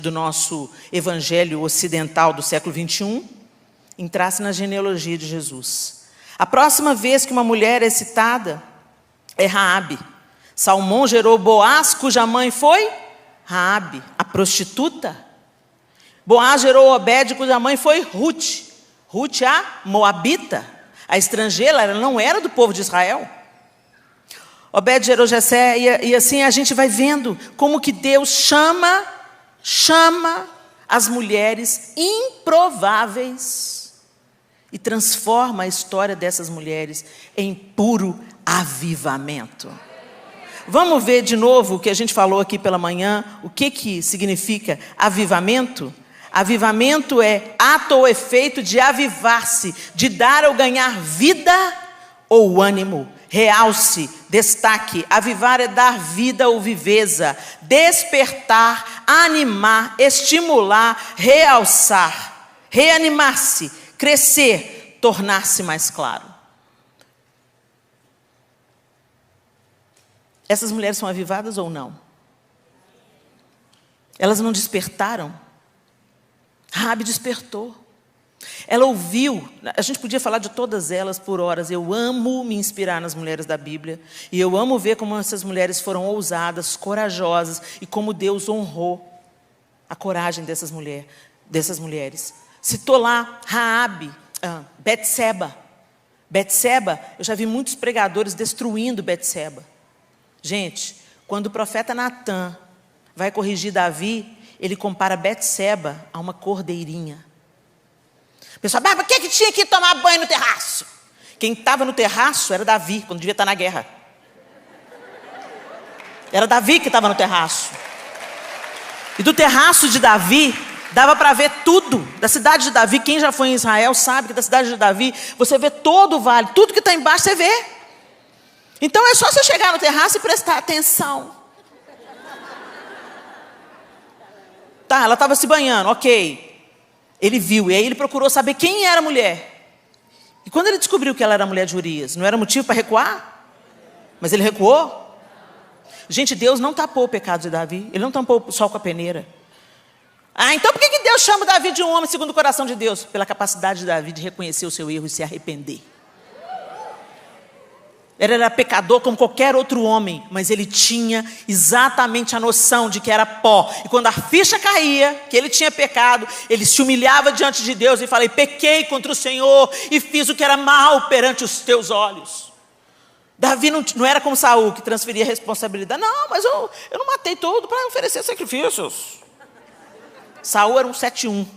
do nosso evangelho ocidental do século 21, entrasse na genealogia de Jesus. A próxima vez que uma mulher é citada é Raabe. Salmão gerou Boaz, cuja mãe foi Raabe, a prostituta. Boaz gerou Obed, cuja mãe foi Ruth. Ruth, a moabita, a estrangeira, ela não era do povo de Israel. Obed gerou Jessé, e assim a gente vai vendo como que Deus chama as mulheres improváveis e transforma a história dessas mulheres em puro avivamento. Vamos ver de novo o que a gente falou aqui pela manhã, o que significa avivamento? Avivamento é ato ou efeito de avivar-se, de dar ou ganhar vida ou ânimo, realce, destaque. Avivar é dar vida ou viveza, despertar, animar, estimular, realçar, reanimar-se, crescer, tornar-se mais claro. Essas mulheres são avivadas ou não? Elas não despertaram? Raabe despertou. Ela ouviu. A gente podia falar de todas elas por horas. Eu amo me inspirar nas mulheres da Bíblia. E eu amo ver como essas mulheres foram ousadas, corajosas. E como Deus honrou a coragem dessas mulheres. Citou lá Raabe, Betseba. Betseba, eu já vi muitos pregadores destruindo Betseba. Gente, quando o profeta Natã vai corrigir Davi, ele compara Betseba a uma cordeirinha. O pessoal, mas por que tinha que tomar banho no terraço? Quem estava no terraço era Davi, quando devia estar na guerra. Era Davi que estava no terraço. E do terraço de Davi, dava para ver tudo. Da cidade de Davi, quem já foi em Israel sabe que da cidade de Davi, você vê todo o vale, tudo que está embaixo você vê. Então é só você chegar no terraço e prestar atenção. Tá, ela estava se banhando, ok. Ele viu, e aí ele procurou saber quem era a mulher. E quando ele descobriu que ela era a mulher de Urias, não era motivo para recuar? Mas ele recuou? Gente, Deus não tapou o pecado de Davi. Ele não tampou o sol com a peneira. Então por que Deus chama Davi de um homem segundo o coração de Deus? Pela capacidade de Davi de reconhecer o seu erro e se arrepender. Ele era pecador como qualquer outro homem, mas ele tinha exatamente a noção de que era pó. E quando a ficha caía, que ele tinha pecado, ele se humilhava diante de Deus e falava: pequei contra o Senhor e fiz o que era mal perante os teus olhos. Davi não era como Saul, que transferia a responsabilidade. Não, mas eu não matei tudo para oferecer sacrifícios. Saul era um 7-1.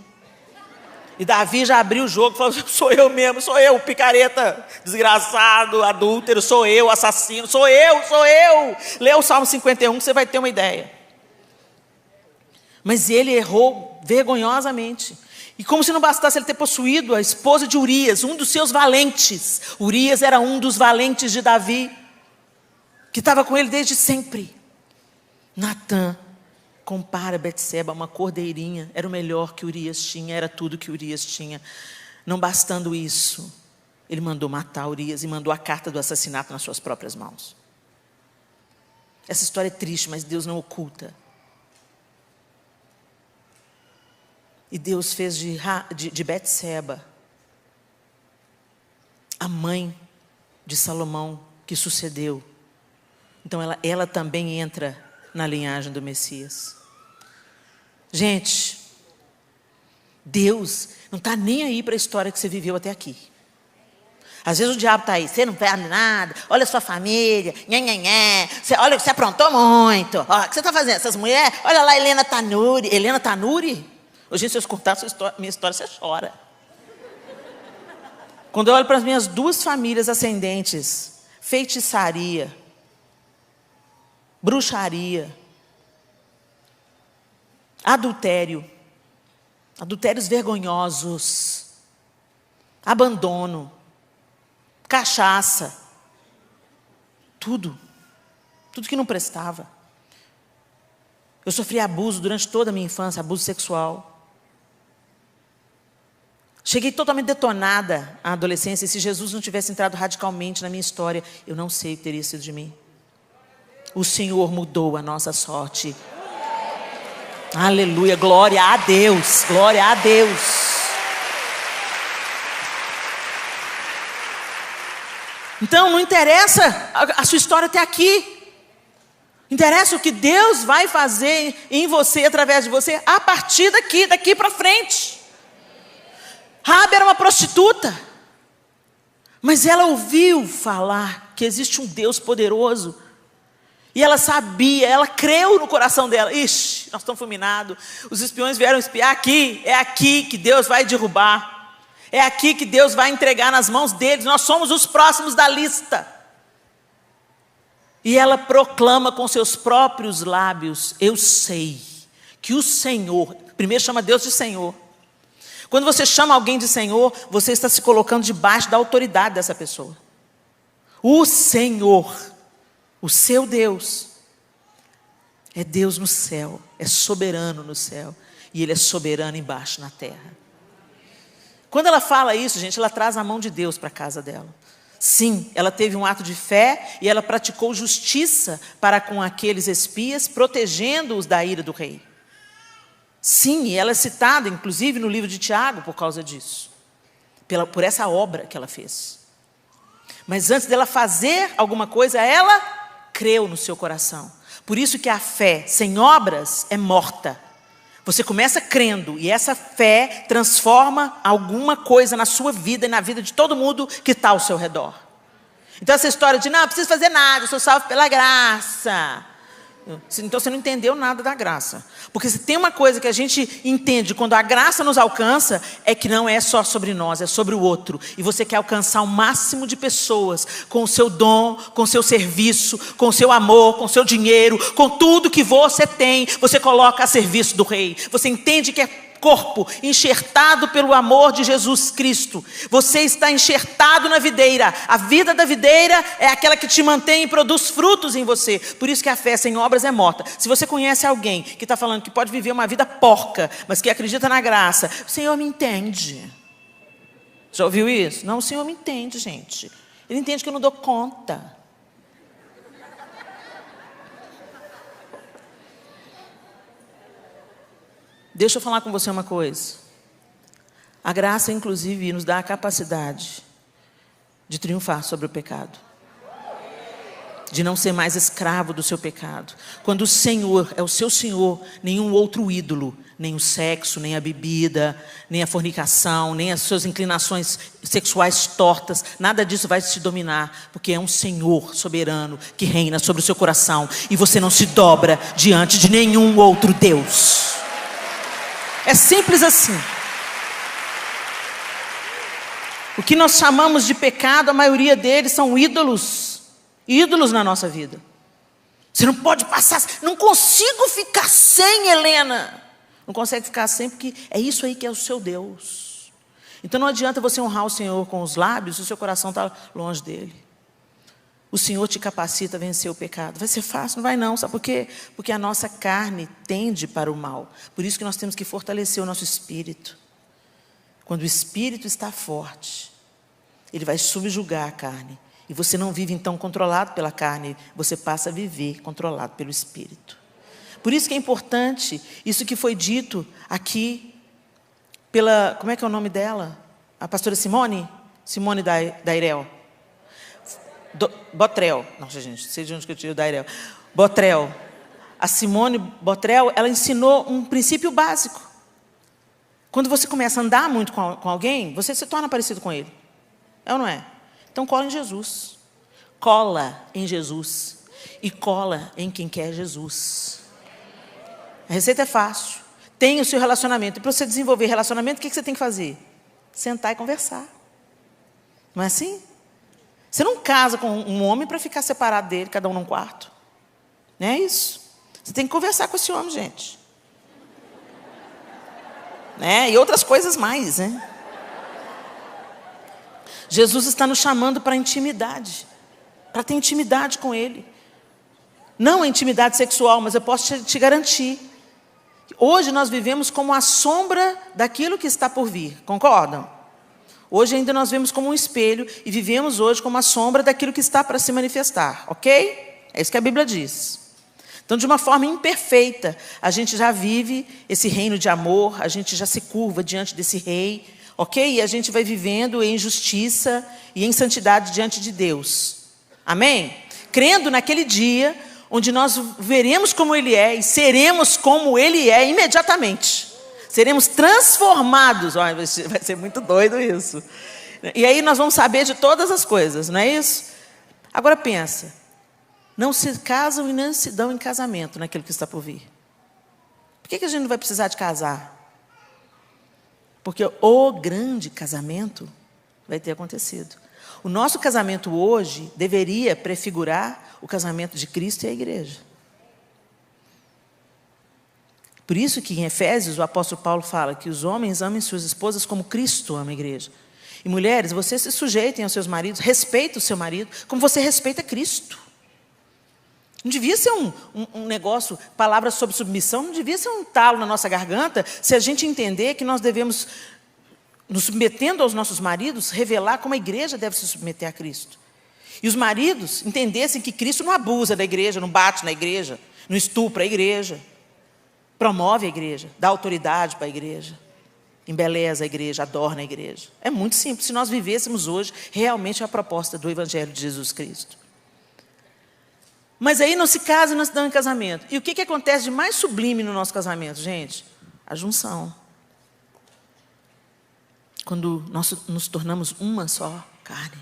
E Davi já abriu o jogo e falou: sou eu mesmo, sou eu, picareta, desgraçado, adúltero, sou eu, assassino, sou eu. Lê o Salmo 51 que você vai ter uma ideia. Mas ele errou vergonhosamente. E como se não bastasse ele ter possuído a esposa de Urias, um dos seus valentes. Urias era um dos valentes de Davi, que estava com ele desde sempre. Natã compara Betseba a uma cordeirinha. Era o melhor que Urias tinha, era tudo que Urias tinha. Não bastando isso, ele mandou matar Urias e mandou a carta do assassinato nas suas próprias mãos. Essa história é triste, mas Deus não oculta. E Deus fez de Betseba a mãe de Salomão, que sucedeu. Então ela também entra na linhagem do Messias. Gente, Deus não está nem aí para a história que você viveu até aqui. Às vezes o diabo está aí: você não faz nada, olha a sua família, olha, você aprontou muito, o que você está fazendo? Essas mulheres, olha lá Helena Tanuri. Hoje, se eu escutar minha história, você chora. Quando eu olho para as minhas duas famílias ascendentes, feitiçaria, bruxaria, adultérios vergonhosos, abandono, cachaça, tudo que não prestava. Eu sofri abuso durante toda a minha infância, abuso sexual. Cheguei totalmente detonada à adolescência, e se Jesus não tivesse entrado radicalmente na minha história, eu não sei o que teria sido de mim. O Senhor mudou a nossa sorte. Aleluia, glória a Deus, glória a Deus. Então não interessa a sua história até aqui. Interessa o que Deus vai fazer em você, através de você, a partir daqui para frente. Raabe era uma prostituta, mas ela ouviu falar que existe um Deus poderoso. E ela sabia, ela creu no coração dela. Ixi, nós estamos fulminados. Os espiões vieram espiar aqui. É aqui que Deus vai derrubar. É aqui que Deus vai entregar nas mãos deles. Nós somos os próximos da lista. E ela proclama com seus próprios lábios: eu sei que o Senhor, primeiro chama Deus de Senhor. Quando você chama alguém de Senhor, você está se colocando debaixo da autoridade dessa pessoa. O Senhor, o seu Deus, é Deus no céu, é soberano no céu, e Ele é soberano embaixo na terra. Quando ela fala isso, gente, ela traz a mão de Deus para a casa dela. Sim, ela teve um ato de fé e ela praticou justiça para com aqueles espias, protegendo-os da ira do rei. Sim, e ela é citada, inclusive, no livro de Tiago por causa disso. Por essa obra que ela fez. Mas antes dela fazer alguma coisa, ela creu no seu coração. Por isso que a fé sem obras é morta. Você começa crendo e essa fé transforma alguma coisa na sua vida e na vida de todo mundo que está ao seu redor. Então essa história de não preciso fazer nada, eu sou salvo pela graça. Então você não entendeu nada da graça. Porque se tem uma coisa que a gente entende quando a graça nos alcança, é que não é só sobre nós, é sobre o outro. E você quer alcançar o máximo de pessoas com o seu dom, com o seu serviço, com o seu amor, com o seu dinheiro, com tudo que você tem, você coloca a serviço do rei. Você entende que é corpo enxertado pelo amor de Jesus Cristo. Você está enxertado na videira. A vida da videira é aquela que te mantém e produz frutos em você. Por isso que a fé sem obras é morta. Se você conhece alguém que está falando que pode viver uma vida porca, mas que acredita na graça, o Senhor me entende. Já ouviu isso? Não, o Senhor me entende, gente. Ele entende que eu não dou conta. Deixa eu falar com você uma coisa. A graça, inclusive, nos dá a capacidade de triunfar sobre o pecado. De não ser mais escravo do seu pecado. Quando o Senhor é o seu Senhor, nenhum outro ídolo, nem o sexo, nem a bebida, nem a fornicação, nem as suas inclinações sexuais tortas, nada disso vai te dominar, porque é um Senhor soberano que reina sobre o seu coração e você não se dobra diante de nenhum outro Deus. É simples assim. O que nós chamamos de pecado, a maioria deles são ídolos. Ídolos na nossa vida. Você não pode passar, não consigo ficar sem, Helena. Não consegue ficar sem porque é isso aí que é o seu Deus. Então não adianta você honrar o Senhor com os lábios se o seu coração está longe dele. O Senhor te capacita a vencer o pecado. Vai ser fácil? Não vai não. Sabe por quê? Porque a nossa carne tende para o mal. Por isso que nós temos que fortalecer o nosso espírito. Quando o espírito está forte, ele vai subjugar a carne. E você não vive então controlado pela carne, você passa a viver controlado pelo espírito. Por isso que é importante isso que foi dito aqui pela, como é que é o nome dela? A pastora Simone? Simone Dairel. Botrel, nossa gente, não sei de onde que eu tirei o Dairel. Botrel, a Simone Botrel, ela ensinou um princípio básico. Quando você começa a andar muito com alguém, você se torna parecido com ele. É ou não é? Então cola em Jesus. Cola em Jesus. E cola em quem quer Jesus. A receita é fácil. Tem o seu relacionamento. E para você desenvolver relacionamento, o que você tem que fazer? Sentar e conversar. Não é assim? Você não casa com um homem para ficar separado dele, cada um num quarto. Não é isso. Você tem que conversar com esse homem, gente. Né? E outras coisas mais, né? Jesus está nos chamando para intimidade. Para ter intimidade com Ele. Não a intimidade sexual, mas eu posso te garantir. Hoje nós vivemos como a sombra daquilo que está por vir. Concordam? Hoje ainda nós vemos como um espelho e vivemos hoje como a sombra daquilo que está para se manifestar, ok? É isso que a Bíblia diz. Então, de uma forma imperfeita, a gente já vive esse reino de amor, a gente já se curva diante desse rei, ok? E a gente vai vivendo em justiça e em santidade diante de Deus. Amém? Crendo naquele dia onde nós veremos como Ele é e seremos como Ele é imediatamente. Seremos transformados. Olha, vai ser muito doido isso. E aí nós vamos saber de todas as coisas, não é isso? Agora pensa, não se casam e não se dão em casamento naquilo que está por vir. Por que a gente não vai precisar de casar? Porque o grande casamento vai ter acontecido. O nosso casamento hoje deveria prefigurar o casamento de Cristo e a igreja. Por isso que em Efésios o apóstolo Paulo fala que os homens amem suas esposas como Cristo ama a igreja. E mulheres, vocês se sujeitem aos seus maridos, respeitem o seu marido como você respeita Cristo. Não devia ser um negócio, palavras sobre submissão, não devia ser um talo na nossa garganta, se a gente entender que nós devemos, nos submetendo aos nossos maridos, revelar como a igreja deve se submeter a Cristo. E os maridos entendessem que Cristo não abusa da igreja, não bate na igreja, não estupra a igreja, promove a igreja, dá autoridade para a igreja, embeleza a igreja, adorna a igreja. É muito simples, se nós vivêssemos hoje realmente a proposta do Evangelho de Jesus Cristo. Mas aí não se casa e não se dão em casamento. E o que acontece de mais sublime no nosso casamento, gente? A junção. Quando nós nos tornamos uma só carne.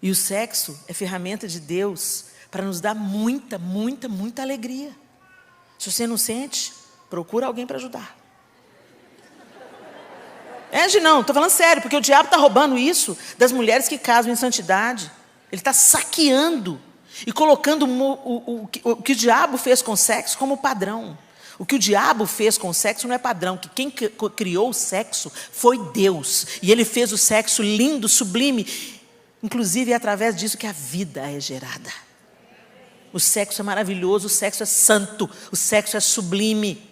E o sexo é ferramenta de Deus para nos dar muita, muita, muita alegria. Se você não sente, procura alguém para ajudar. Não, estou falando sério, porque o diabo está roubando isso das mulheres que casam em santidade. Ele está saqueando e colocando o que o diabo fez com o sexo como padrão. O que o diabo fez com o sexo não é padrão, que quem criou o sexo foi Deus. E Ele fez o sexo lindo, sublime. Inclusive é através disso que a vida é gerada. O sexo é maravilhoso, o sexo é santo, o sexo é sublime.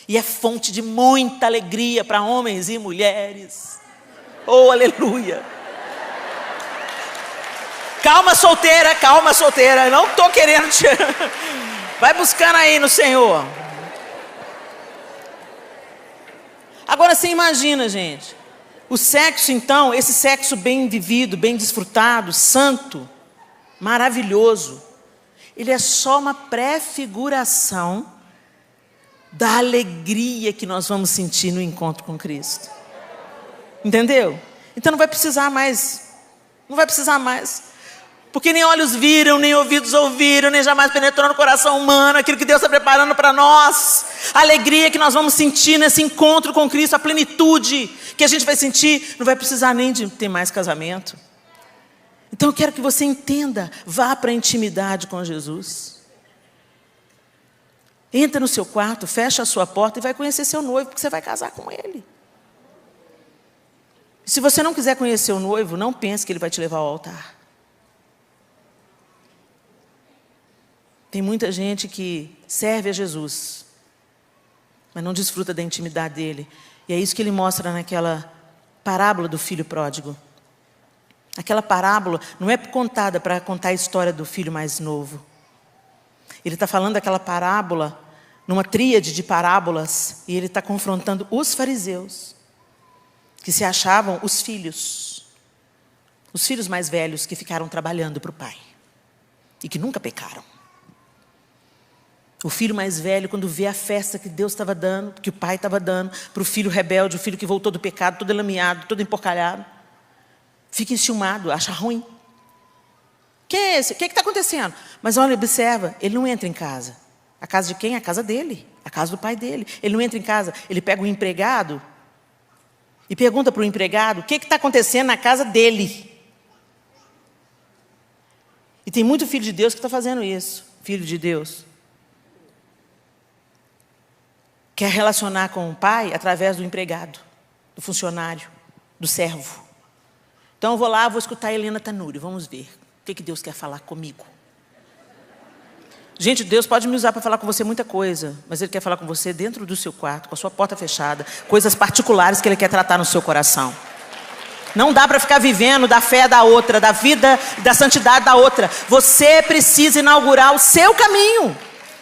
E é fonte de muita alegria para homens e mulheres. Oh, aleluia! Calma, solteira, não estou querendo te... Vai buscando aí no Senhor. Agora você imagina, gente, o sexo então, esse sexo bem vivido, bem desfrutado, santo, maravilhoso, ele é só uma prefiguração da alegria que nós vamos sentir no encontro com Cristo. Entendeu? Então não vai precisar mais. Porque nem olhos viram, nem ouvidos ouviram, nem jamais penetrou no coração humano aquilo que Deus está preparando para nós. A alegria que nós vamos sentir nesse encontro com Cristo, a plenitude que a gente vai sentir, não vai precisar nem de ter mais casamento. Então eu quero que você entenda, vá para a intimidade com Jesus. Entra no seu quarto, fecha a sua porta e vai conhecer seu noivo, porque você vai casar com ele. Se você não quiser conhecer o noivo, não pense que ele vai te levar ao altar. Tem muita gente que serve a Jesus, mas não desfruta da intimidade dele. E é isso que ele mostra naquela parábola do filho pródigo. Aquela parábola não é contada para contar a história do filho mais novo. Ele está falando daquela parábola, numa tríade de parábolas, e ele está confrontando os fariseus, que se achavam os filhos mais velhos que ficaram trabalhando para o pai, e que nunca pecaram. O filho mais velho, quando vê a festa que Deus estava dando, que o pai estava dando, para o filho rebelde, o filho que voltou do pecado, todo lameado, todo emporcalhado, fica enciumado, acha ruim. Quem é esse? O que está acontecendo? Mas olha, observa, ele não entra em casa. A casa de quem? A casa dele, a casa do pai dele. Ele não entra em casa, ele pega um empregado e pergunta para o empregado o que está acontecendo na casa dele. E tem muito filho de Deus que está fazendo isso. Filho de Deus quer relacionar com o pai através do empregado, do funcionário, do servo. Então eu vou lá, vou escutar a Helena Tanuri, vamos ver o que Deus quer falar comigo. Gente, Deus pode me usar para falar com você muita coisa, mas Ele quer falar com você dentro do seu quarto, com a sua porta fechada, coisas particulares que Ele quer tratar no seu coração. Não dá para ficar vivendo da fé da outra, da vida, da santidade da outra. Você precisa inaugurar o seu caminho.